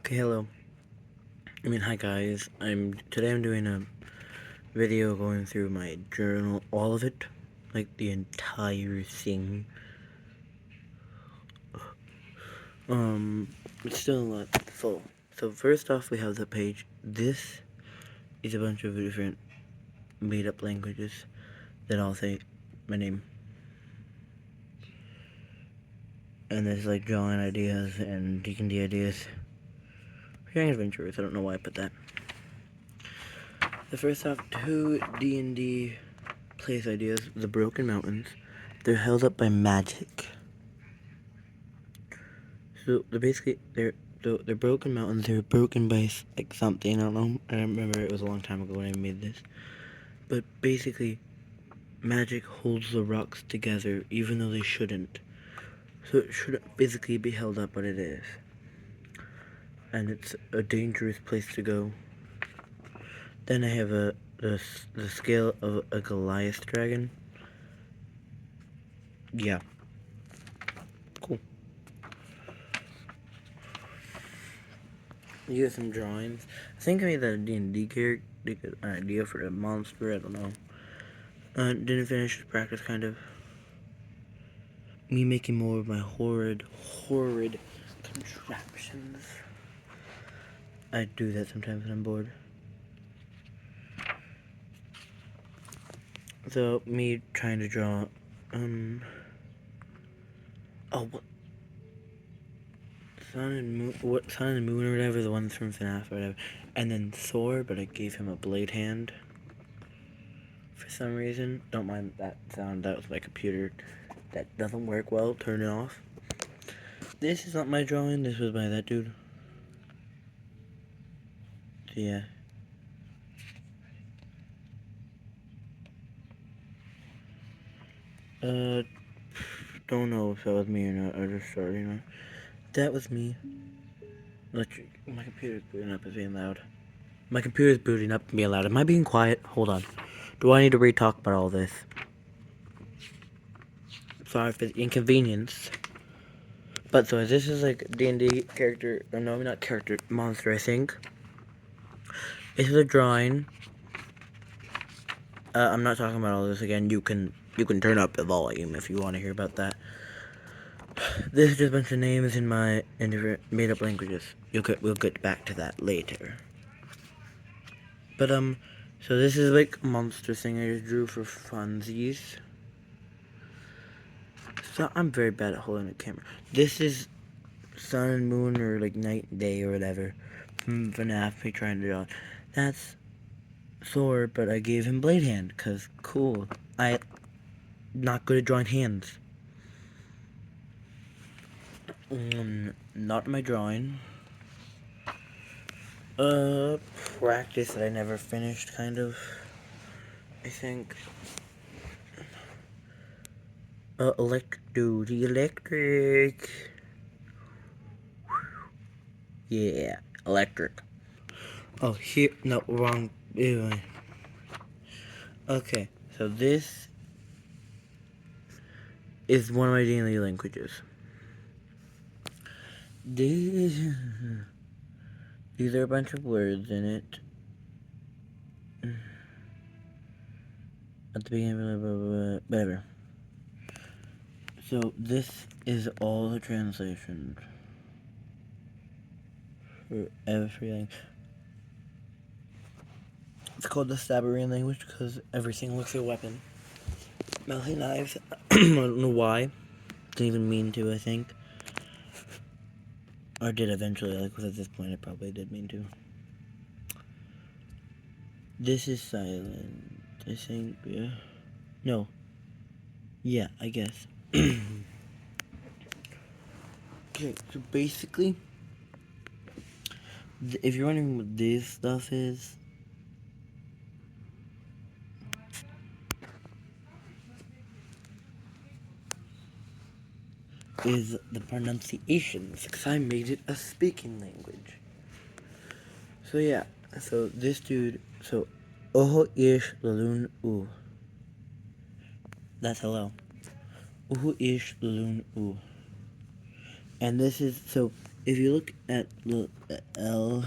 Okay, hello. Hi guys. Today I'm doing a video going through my journal, all of it, like the entire thing. It's still a lot full. So first off, we have the page. This is a bunch of different made-up languages that all say my name, and there's like drawing ideas and D&D ideas. Young adventurers. I don't know why I put that. The first off, two D&D place ideas, the Broken Mountains. They're held up by magic. So they're broken mountains. They're broken by like something. I don't know. I remember it was a long time ago when I made this. But basically, magic holds the rocks together, even though they shouldn't. So it shouldn't physically be held up, but it is. And it's a dangerous place to go. Then I have the scale of a Goliath dragon. Yeah. Cool. You have some drawings. I think I made that D&D character, an idea for the monster. I don't know. Didn't finish practice, kind of. Me making more of my horrid contraptions. I do that sometimes when I'm bored. So me trying to draw, what? Sun and Moon or whatever, the ones from FNAF or whatever. And then Thor, but I gave him a blade hand. For some reason. Don't mind that sound, that was my computer. That doesn't work well, turn it off. This is not my drawing, this was by that dude. So yeah. Don't know if that was me or not, I just started, That was me. My computer's booting up, it's being loud. My computer's booting up and being loud. Am I being quiet? Hold on. Do I need to re-talk about all this? Sorry for the inconvenience. But so this is like D&D character, or no, not character, monster, I think. This is a drawing. I'm not talking about all this again. You can turn up the volume if you want to hear about that. This is just a bunch of names in different made up languages. We'll get back to that later. But so this is like a monster thing I just drew for funsies. So I'm very bad at holding a camera. This is sun and moon or like night and day or whatever from FNAF. Me trying to draw. That's Thor, but I gave him blade hand because cool. I not good at drawing hands. Not my drawing. Practice that I never finished, kind of. I think. Electric. Yeah, electric. Oh, here, no, wrong. Okay, so this is one of my daily languages. These are a bunch of words in it. At the beginning, whatever. So this is all the translations for everything. It's called the Sabarian language because everything looks like a weapon. Melting knives. I don't know why. Didn't even mean to, I think. Or did eventually, like, because at this point I probably did mean to. This is silent, I think, yeah. No. Yeah, I guess. Okay, so basically, if you're wondering what this stuff is, the pronunciations, because I made it a speaking language. So yeah, so this dude, so Oho ish lalun u. That's hello. Uhu ish lalun u. And this is, so if you look at the L,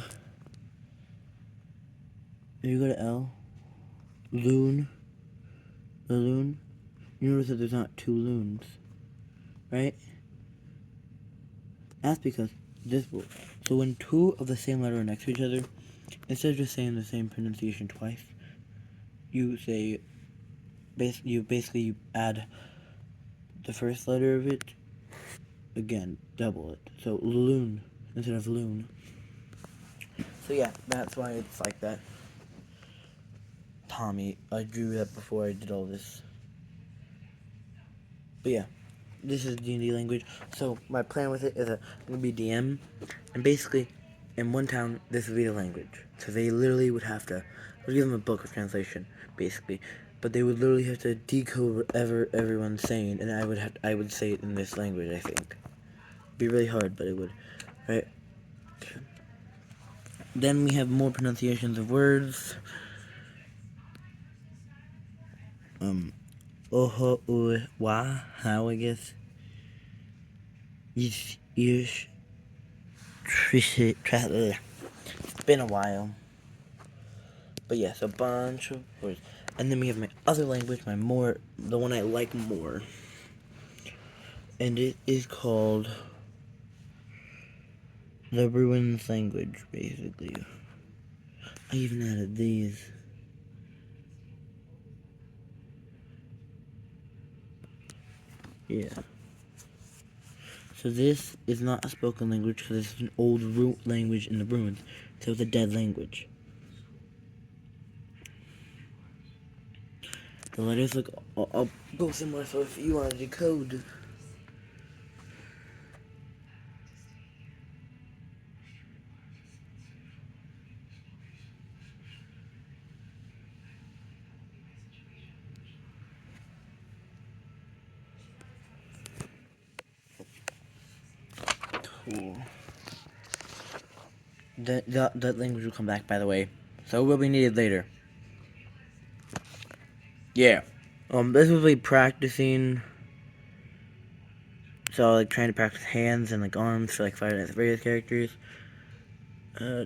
if you go to L, loon, the loon, you notice that there's not two loons, right? That's because this rule. So when two of the same letter are next to each other, instead of just saying the same pronunciation twice, you say, you add the first letter of it, again, double it. So loon instead of loon. So yeah, that's why it's like that. Tommy, I drew that before I did all this. But yeah, this is D&D language. So my plan with it is that I'm going to be DM. And basically, in one town, this would be the language. So they literally would have to, I'll give them a book of translation, basically. But they would literally have to decode whatever everyone's saying. And I would say it in this language, I think. It'd be really hard, but it would. Right? Then we have more pronunciations of words. Oho, wa, how, I guess. Ish, it's been a while. But yes, a bunch of words. And then we have my other language, the one I like more. And it is called the Bruins language, basically. I even added these. Yeah. So this is not a spoken language because it's an old root language in the Bruins. So it's a dead language. The letters look I'll go similar, so if you want to decode. Cool. That language will come back, by the way. So it will be needed later. Yeah. This will be practicing. So like trying to practice hands and like arms for like Five Nights at Freddy's characters.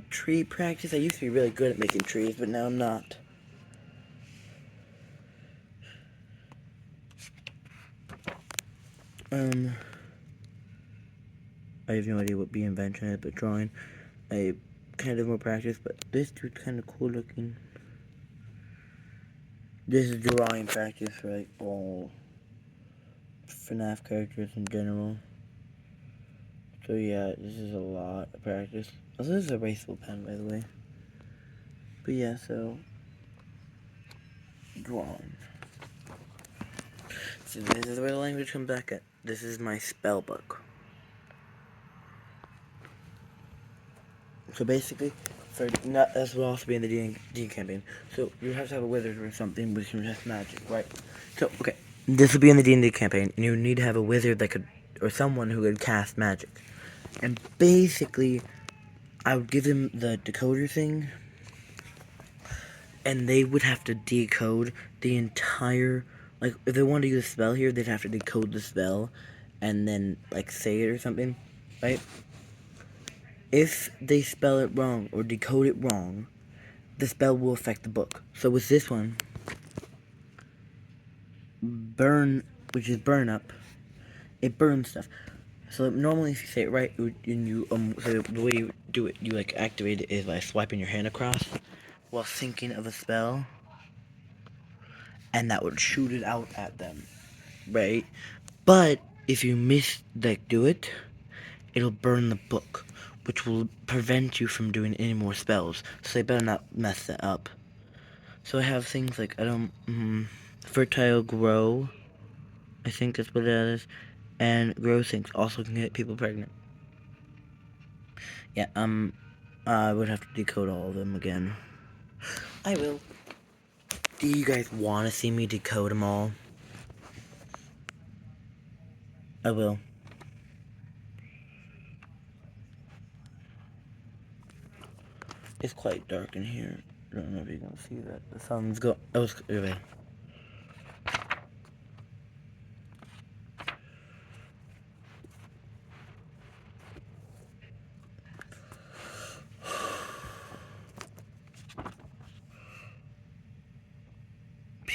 Tree practice. I used to be really good at making trees, but now I'm not. I have no idea what bee invention is, but drawing. I kind of more practice, but this dude's kind of cool looking. This is drawing practice for like all FNAF characters in general. So yeah, this is a lot of practice. Also, this is a erasable pen, by the way. But yeah, so drawing. So this is where the language comes back at. This is my spell book. So basically, this will also be in the D campaign. So you have to have a wizard or something which can cast magic, right? So okay, this will be in the D&D campaign, and you need to have a wizard that could, or someone who could cast magic. And basically, I would give them the decoder thing, and they would have to decode the entire. Like, if they wanted to use a spell here, they'd have to decode the spell, and then like say it or something, right? If they spell it wrong or decode it wrong, the spell will affect the book. So with this one, burn, which is burn up, it burns stuff. So normally if you say it right, and you so the way you do it, you like activate it is by swiping your hand across while thinking of a spell, and that would shoot it out at them, right? But if you do it, it'll burn the book, which will prevent you from doing any more spells. So they better not mess that up. So I have things like, fertile grow, I think that's what that is, and grow things also can get people pregnant. Yeah, I would have to decode all of them again. I will. Do you guys want to see me decode them all? I will. It's quite dark in here. I don't know if you can see that. The sun's go. Oh, okay.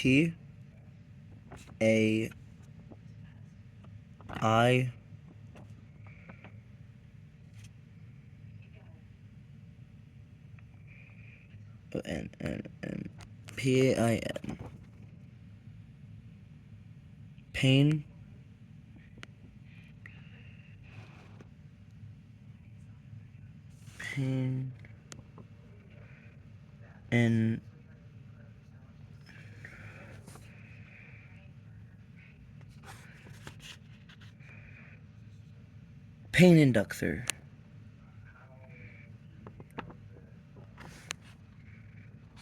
P A I N PAIN. Pain. Pain. And pain inductor.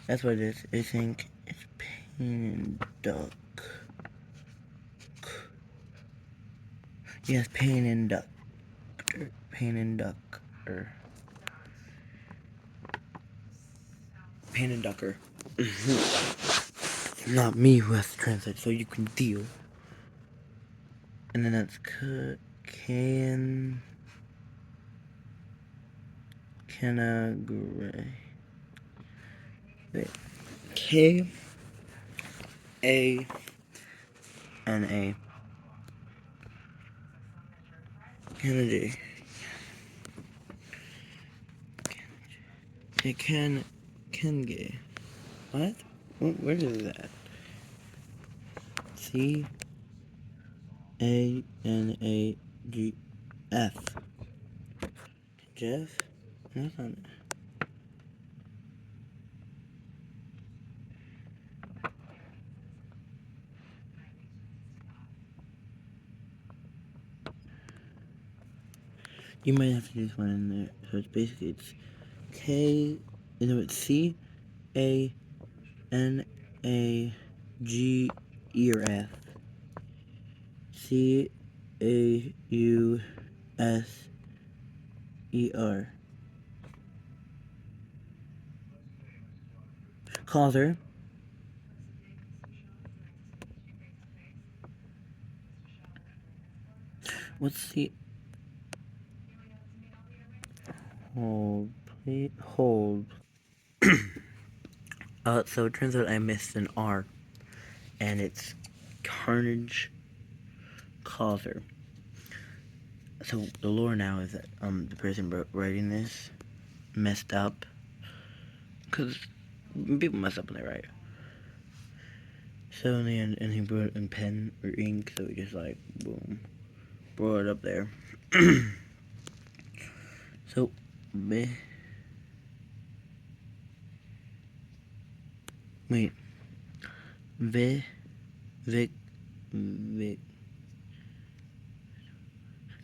That's what it is. I think it's pain inductor. Yes, pain inductor. Pain inductor. Pain inductor. Not me who has to translate, so you can deal. And then that's Canagre. Wait. K-A-N-A. Kennedy. Kenge. What? Where is that? C-A-N-A-G-F. Jeff? That's not it. You might have to do this one in there. So it's basically it's C-A-N-A-G-E or F. C-A-U-S-E-R. Causer. What's the... Hold, please. Hold. So it turns out I missed an R. And it's Carnage Causer. So the lore now is that the person writing this messed up. Because people mess up when they write. So in the end, and he wrote it in pen or ink, so he just like, boom, brought it up there. So, wait.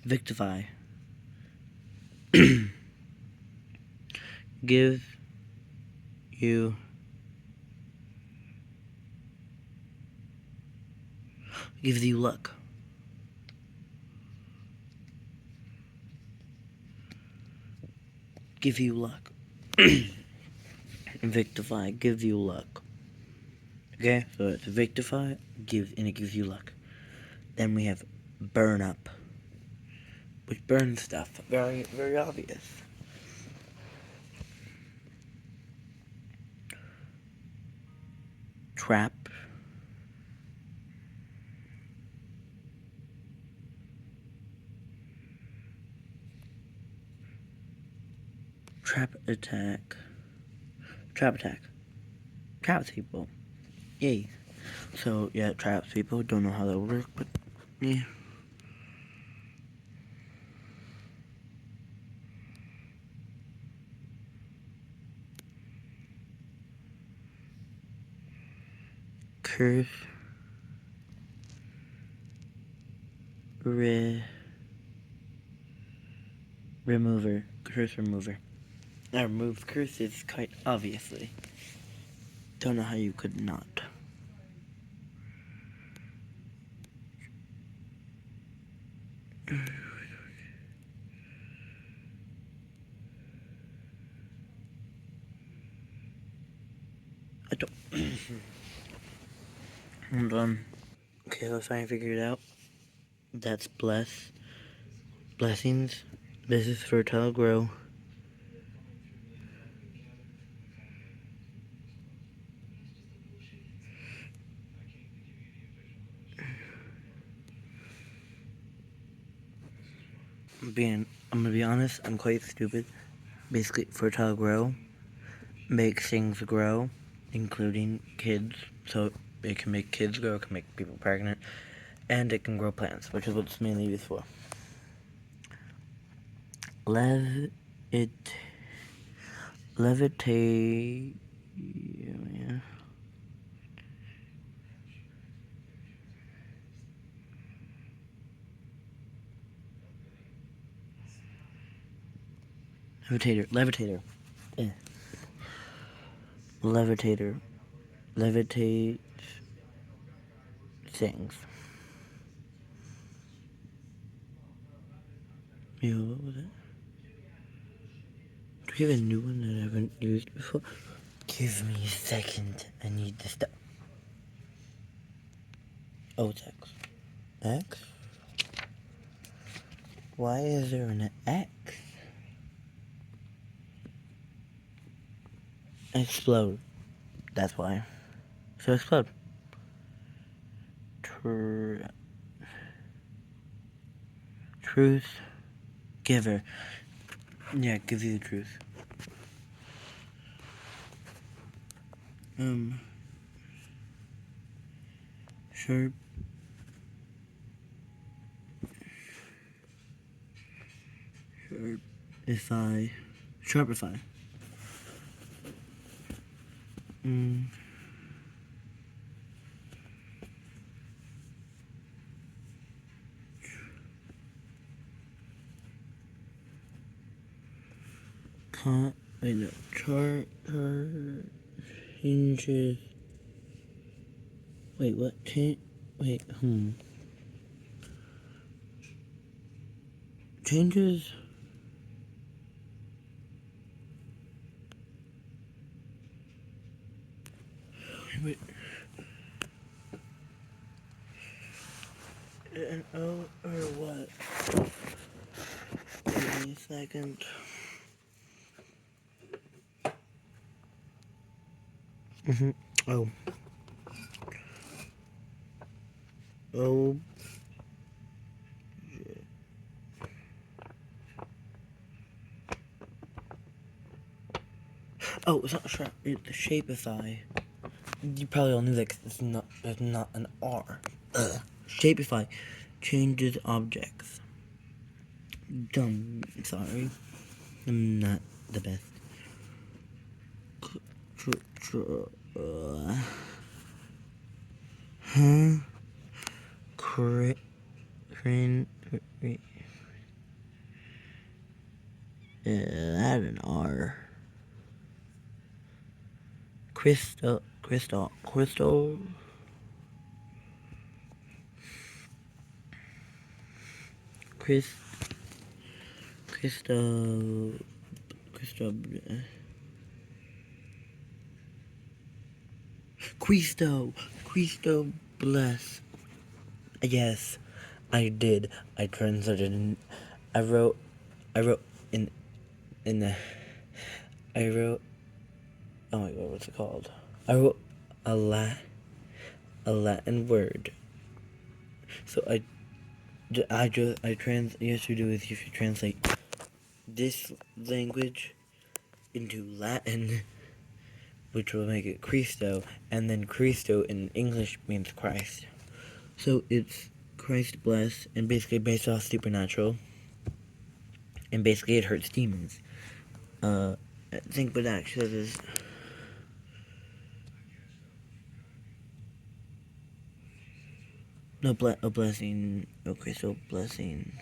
Victify. Gives you luck. Give you luck. Victify, gives you luck. Okay, so it's victify, and it gives you luck. Then we have burn up, which burns stuff. Very, very obvious. Trap. Trap attack. Traps people. Yay. So, yeah, traps people. Don't know how that would work, but, yeah. Curse. Remover. Curse remover. I removed curses quite obviously. Don't know how you could not. I don't. Hold on. Okay, let's try and figure it out. That's blessings. This is fertile grow. I'm gonna be honest, I'm quite stupid. Basically, fertile grow makes things grow, including kids. So it can make kids grow, it can make people pregnant, and it can grow plants, which is what it's mainly used for. Levitate. Yeah. Levitator. Yeah. Levitator. Levitate things. Yeah, what was it? Do we have a new one that I haven't used before? Give me a second. I need the stuff. Oh, it's X. X? Why is there an X? Explode. That's why. So explode. Truth giver. Yeah, gives you the truth. Sharp. Sharpify. Changes. Wait, what? Changes. Wait. An O or what? Give me a second. Oh. Oh. Oh, it's not sharp. It's the Shapify. You probably all knew that 'cause it's not an R. Shapify changes objects. Dumb. Sorry. I'm not the best. Add an R. Crystal. Crystal. Cristo bless. Yes, I did. I translated. I wrote in the. I wrote. Oh my god, what's it called? I wrote a Latin word. So you have to do is you should translate this language into Latin, which will make it Cristo, and then Cristo in English means Christ. So it's Christ bless, and basically based off supernatural, and basically it hurts demons. I think, but actually there's no blessing, Cristo blessing.